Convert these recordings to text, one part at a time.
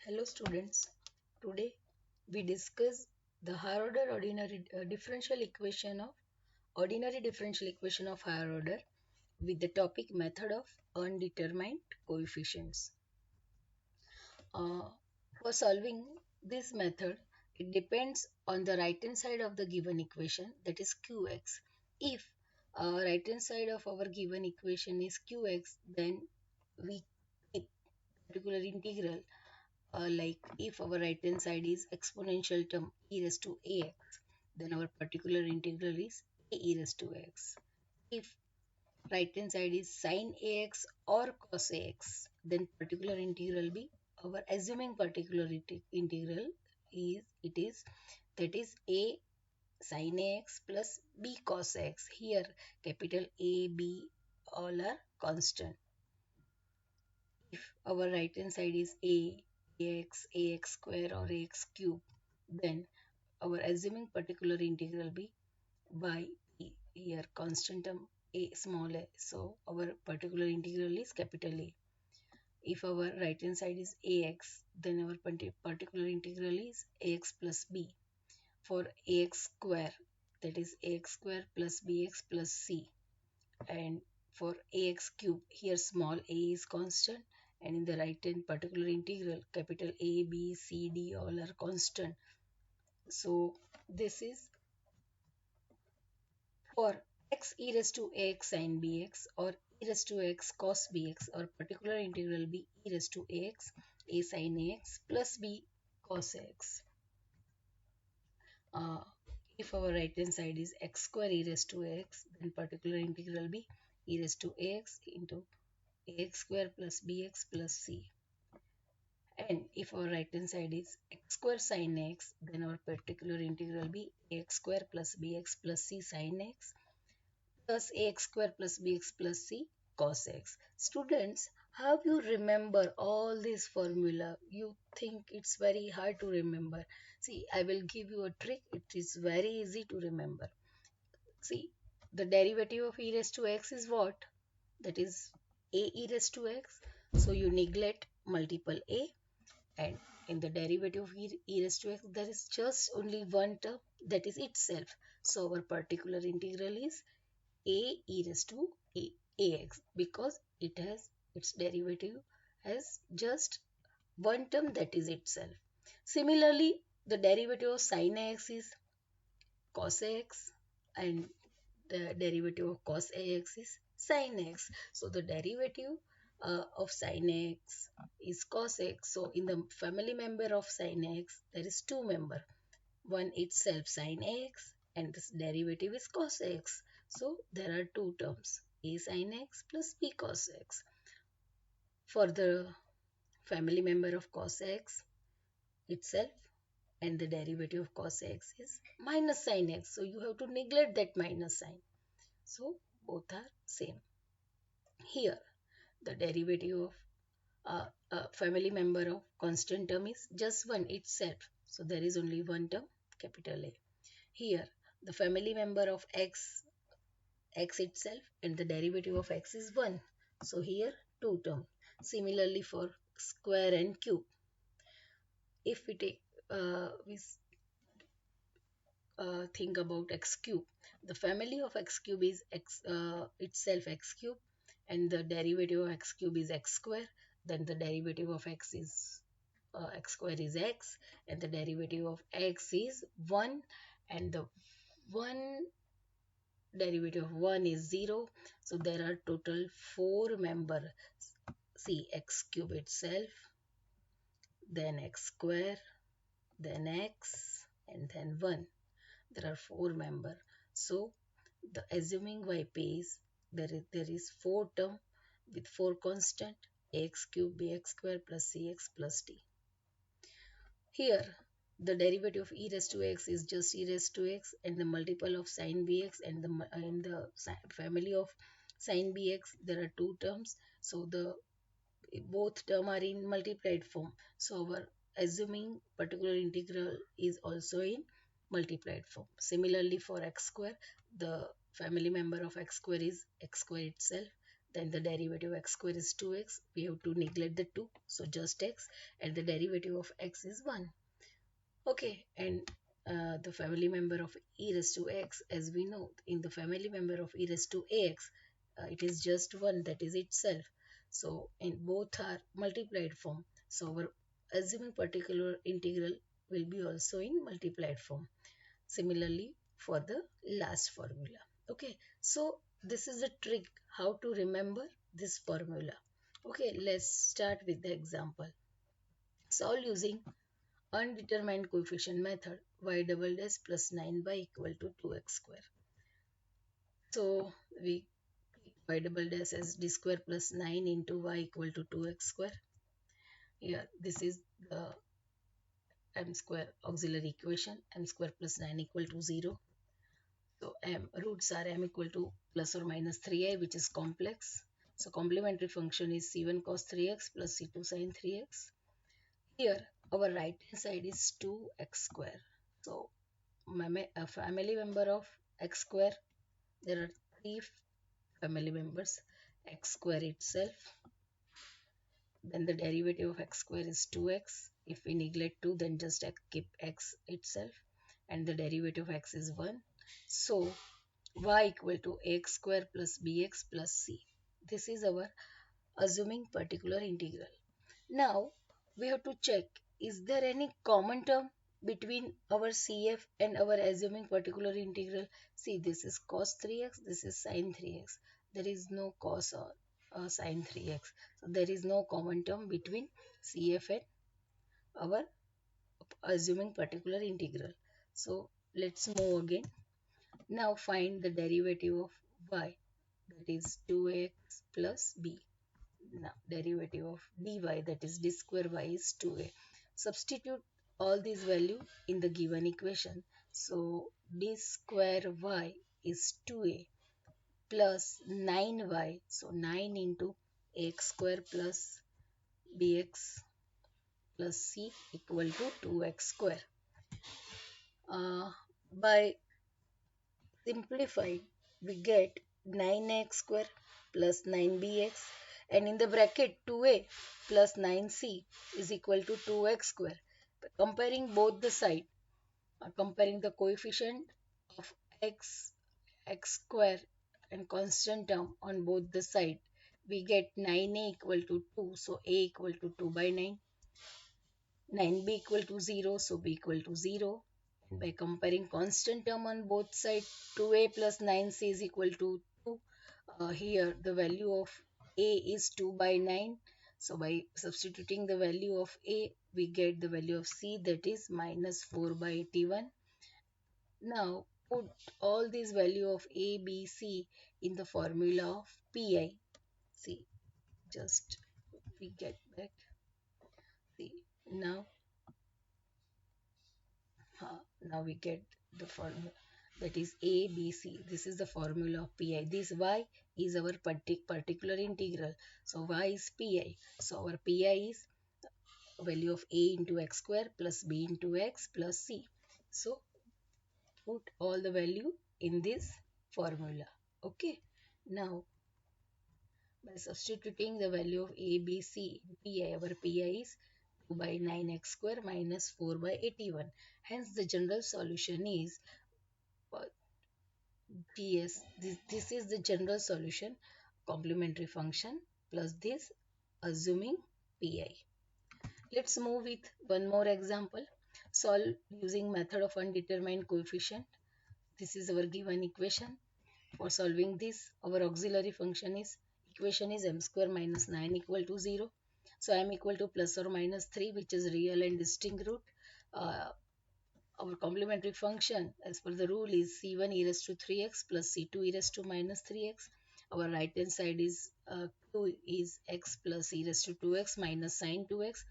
Hello students, today we discuss the higher order ordinary differential equation of higher order with the topic method of undetermined coefficients. Uh, for solving this method, it depends on the right hand side of the given equation, that is qx. If right hand side of our given equation is qx, then we keep particular integral, like if our right hand side is exponential term e raised to ax, then our particular integral is a e raised to x. If right hand side is sine ax or cos ax, then particular integral be our assuming particular integral is that is a sine ax plus b cos x. Here capital A, B all are constant. If our right hand side is ax square or ax cube, then our assuming particular integral be by p, here constant term a small a, so our particular integral is capital A. If our right hand side is ax, then our particular integral is ax plus b. For ax square, that is ax square plus bx plus c. And for ax cube, here small a is constant, and in the right hand particular integral capital A, B, C, D all are constant. So this is for x e raised to ax sin bx or e raised to x cos bx, or particular integral be e raised to ax a sin ax plus b cos x. Uh, if our right hand side is x square e raised to x, then particular integral be e raised to ax into ax square plus bx plus c. And if our right hand side is x square sin x, then our particular integral be ax square plus bx plus c sin x plus ax square plus bx plus c cos x. Students, have you remember all this formula? You think it's very hard to remember. See, I will give you a trick. It is very easy to remember. See, the derivative of e raised to x is what? That is a e raised to x. So you neglect multiple a, and in the derivative of e raised to x, there is just only one term, that is itself. So our particular integral is a e raised to ax, because it has its derivative as just one term, that is itself. Similarly, the derivative of sin ax is cos ax, and the derivative of cos ax is sin x. So the derivative of sin x is cos x. So in the family member of sin x, there is two member. One itself sin x, and this derivative is cos x. So there are two terms, a sin x plus b cos x. For the family member of cos x itself, and the derivative of cos x is minus sin x. So you have to neglect that minus sign. So both are same. Here the derivative of family member of constant term is just one itself. So there is only one term, capital A. Here the family member of x itself, and the derivative of x is 1. So here two term. Similarly for square and cube. If we take think about x cube, the family of x cube is itself x cube, and the derivative of x cube is x square. Then the derivative of x is x square is x, and the derivative of x is 1, and the 1 derivative of 1 is 0. So there are total 4 members. See, x cube itself, then x square, then x, and then 1. There are 4 members. So the assuming yp is there is 4 term with 4 constant, ax cube bx square plus cx plus d. Here the derivative of e raised to x is just e raised to x, and the multiple of sin bx, and the family of sin bx there are 2 terms. So the both term are in multiplied form. So our assuming particular integral is also in multiplied form. Similarly for x square, the family member of x square is x square itself, then the derivative of x square is 2x. We have to neglect the 2, so just x, and the derivative of x is 1. Okay, and the family member of e raised to x, as we know, in the family member of e raised to ax, it is just 1, that is itself. So in both are multiplied form. So our assuming particular integral will be also in multiplied form. Similarly for the last formula. Okay, so this is a trick how to remember this formula. Okay, let's start with the example. Solve using undetermined coefficient method, y double dash plus 9y equal to 2x square. So we y double dash as d square plus 9 into y equal to 2x square. Here this is the m square auxiliary equation, m square plus 9 equal to 0. So m roots are m equal to plus or minus 3i, which is complex. So complementary function is c1 cos 3x plus c2 sin 3x. Here our right hand side is 2x square. So a family member of x square, there are three family members: x square itself, then the derivative of x square is 2x. If we neglect 2, then just keep x itself, and the derivative of x is 1. So y equal to x square plus bx plus c. This is our assuming particular integral. Now we have to check, is there any common term between our CF and our assuming particular integral? See, this is cos 3x, this is sin 3x. There is no cos or sin 3x. So there is no common term between CF and our assuming particular integral. So let's move again. Now find the derivative of y, that is 2x plus b. Now derivative of dy, that is d square y, is 2a. Substitute all these value in the given equation. So d square y is 2a plus 9y. So 9 into x square plus bx plus c equal to 2x square. By simplifying, we get 9x square plus 9bx, and in the bracket 2a plus 9c is equal to 2x square. Comparing both the side, comparing the coefficient of x square and constant term on both the side, we get 9a equal to 2, so a equal to 2 by 9. 9b equal to 0, so b equal to 0. And by comparing constant term on both sides, 2a plus 9c is equal to 2. Here the value of a is 2 by 9. So by substituting the value of a, we get the value of c, that is minus 4 by 81. Now put all these value of a, b, c in the formula of pi. See, just we get back. See, now now we get the formula, that is a b c. This is the formula of pi. This y is our particular integral, so y is pi. So our pi is value of a into x square plus b into x plus c. So put all the value in this formula. Okay, now by substituting the value of a b c in pi, our pi is 2 by 9x square minus 4 by 81. Hence the general solution is ts. This is the general solution, complementary function plus this assuming pi. Let's move with one more example. Solve using method of undetermined coefficient. This is our given equation. For solving this, our auxiliary function is, equation is m square minus 9 equal to 0. So m equal to plus or minus 3, which is real and distinct root. Our complementary function as per the rule is c1 e raised to 3x plus c2 e raised to minus 3x. Our right hand side is q is x plus e raised to 2x minus sin 2x.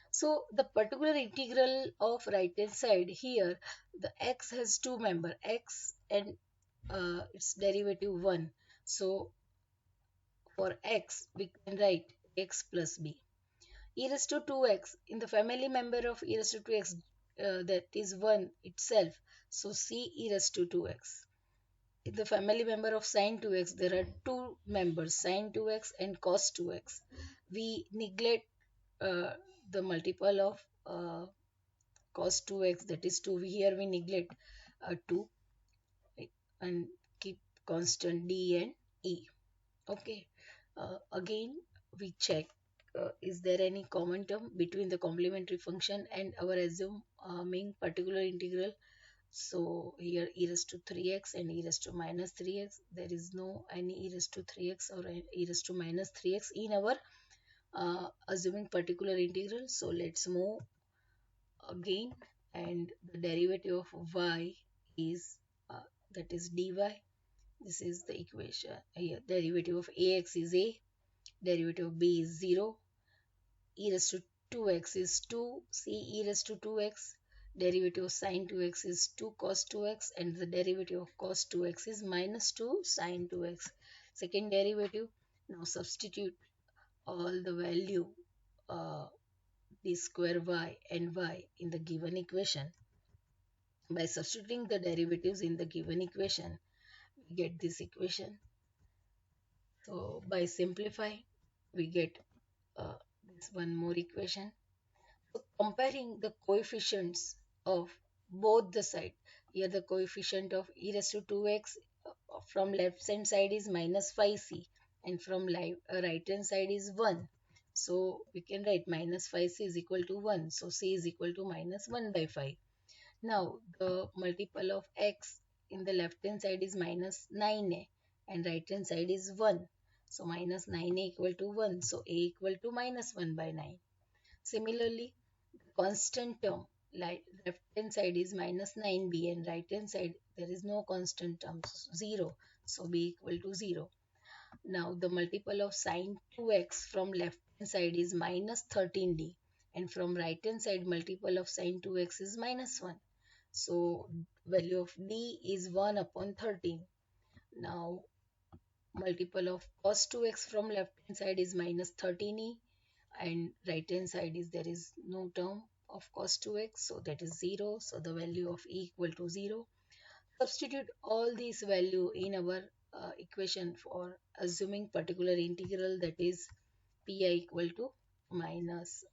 So the particular integral of right hand side here, the x has two member, x and its derivative 1. So for x we can write x plus b. E raised to 2x, in the family member of e raised to 2x, that is 1 itself. So c e raised to 2x. the family member of sine 2x, there are two members, sine 2x and cos 2x. We neglect uh, the multiple of cos 2x, that is 2. Here we neglect 2, right, and keep constant d and e. Okay. Again, we check is there any common term between the complementary function and our assuming particular integral. So here e raised to 3x and e raised to minus 3x. There is no any e raised to 3x or e raised to minus 3x in our assuming particular integral. So let's move again, and the derivative of y is that is dy. This is the equation here. Derivative of ax is a, derivative of b is 0, e raised to 2x is 2, c e raised to 2x, derivative of sine 2x is 2 cos 2x, and the derivative of cos 2x is minus 2 sine 2x. Second derivative, now substitute all the value uh, d square y and y in the given equation. By substituting the derivatives in the given equation, we get this equation. So by simplifying, we get this one more equation. So comparing the coefficients of both the side. Here the coefficient of e raised to 2x from left hand side is minus 5c, and from right hand side is 1. So we can write minus 5c is equal to 1. So c is equal to minus 1 by 5. Now the multiple of x in the left hand side is minus 9a and right hand side is 1. So minus 9a equal to 1. So a equal to minus 1 by 9. Similarly, constant term, like left hand side is minus 9b and right hand side there is no constant term, 0. So b equal to 0. Now the multiple of sine 2x from left hand side is minus 13d, and from right hand side multiple of sine 2x is minus 1. So value of d is 1 upon 13. Now multiple of cos 2x from left hand side is minus 13e, and right hand side is there is no term of cos 2x, so that is 0. So the value of e equal to 0. Substitute all these value in our equation for assuming particular integral, that is pi equal to minus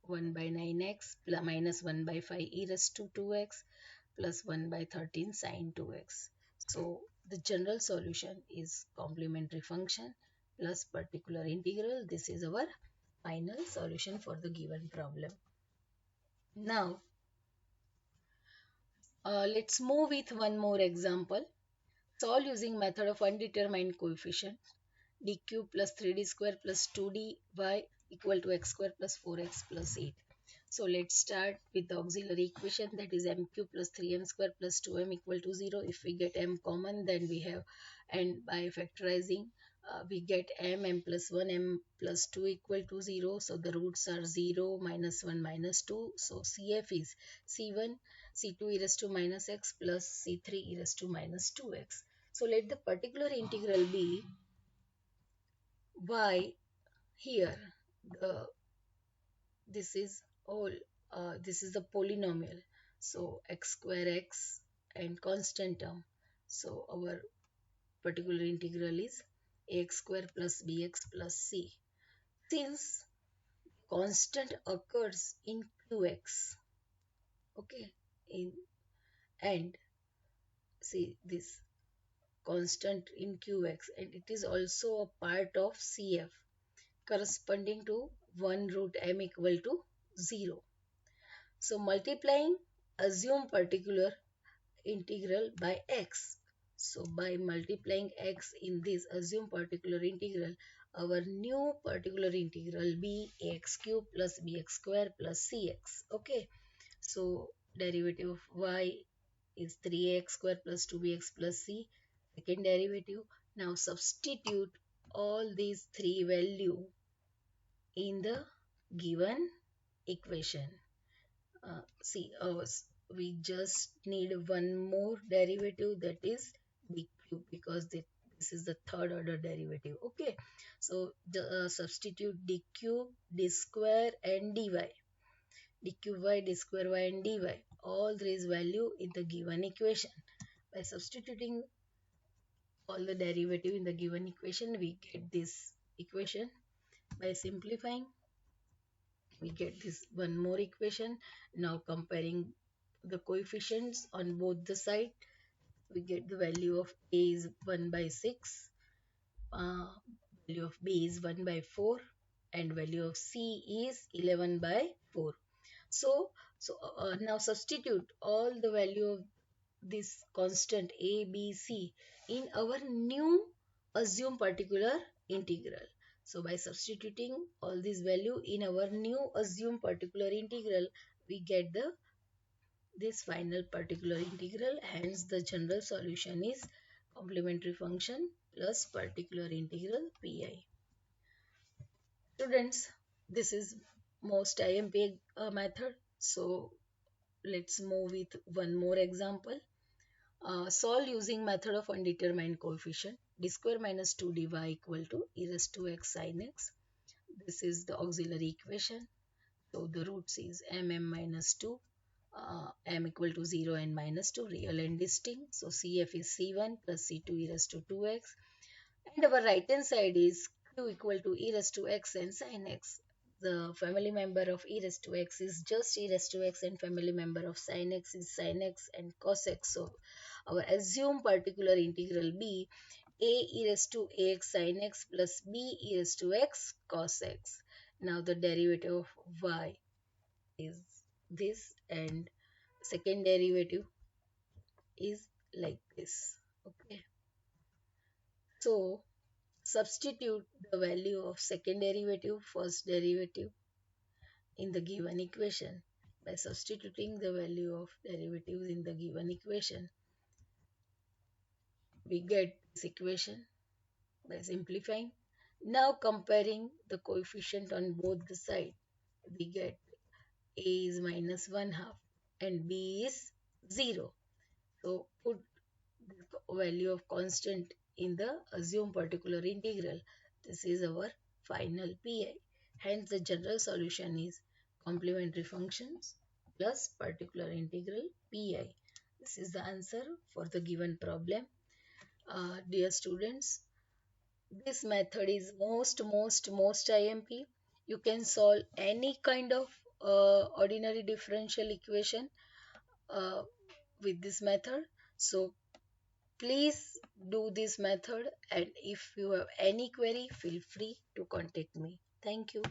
1 by 9x plus minus 1 by 5 e raised to 2x plus 1 by 13 sine 2x. So the general solution is complementary function plus particular integral. This is our final solution for the given problem. Now let's move with one more example. Solve using method of undetermined coefficient. D cube plus 3d square plus 2dy equal to x square plus 4x plus 8. So let's start with the auxiliary equation, that is m cube plus 3m square plus 2m equal to 0. If we get m common, then we have, and by factorizing we get m plus 1 m plus 2 equal to 0. So the roots are 0, minus 1, minus 2. So CF is C1 C2 e raised to minus x plus C3 e raised to minus 2x. So let the particular integral be y. Here the this is all this is the polynomial, so x square x and constant term. So our particular integral is ax square plus bx plus c. Since constant occurs in qx, okay, in and see this constant in qx, and it is also a part of cf corresponding to 1 root m equal to 0. So multiplying, assume particular integral by x. So by multiplying x in this assume particular integral, our new particular integral be ax cube plus bx square plus cx. Okay. So derivative of y is 3ax square plus 2bx plus c. Second derivative. Now substitute all these three value in the given equation. See, we just need one more derivative, that is d cube, because this is the third order derivative. Okay, so substitute d cube, d square and dy. D cube y, d square y and dy. All these value in the given equation. By substituting all the derivative in the given equation, we get this equation. By simplifying, we get this one more equation. Now comparing the coefficients on both the side, we get the value of a is 1 by 6, uh, value of b is 1 by 4, and value of c is 11 by 4. So now substitute all the value of this constant a, b, c in our new assumed particular integral. So by substituting all this value in our new assumed particular integral, we get the this final particular integral. Hence the general solution is complementary function plus particular integral pi. Students, this is most IMP method. So let's move with one more example. Solve using method of undetermined coefficient. D square minus 2dy equal to e raised to x sin x. This is the auxiliary equation. So the roots is mm minus 2, m equal to 0 and minus 2, real and distinct. So CF is C1 plus C2 e raised to 2x. And our right hand side is q equal to e raised to x and sin x. The family member of e raised to x is just e raised to x, and family member of sin x is sin x and cos x. So our assumed particular integral be a e raised to ax sin x plus b e raised to x cos x. Now the derivative of y is this, and second derivative is like this. Okay. So substitute the value of second derivative, first derivative in the given equation. By substituting the value of derivatives in the given equation, we get this equation by simplifying. Now comparing the coefficient on both the sides, we get a is minus 1 half and b is 0. So put the value of constant in the assumed particular integral. This is our final pi. Hence the general solution is complementary functions plus particular integral pi. This is the answer for the given problem. Dear students, this method is most IMP. You can solve any kind of ordinary differential equation uh, with this method. So please do this method, and if you have any query, feel free to contact me. Thank you.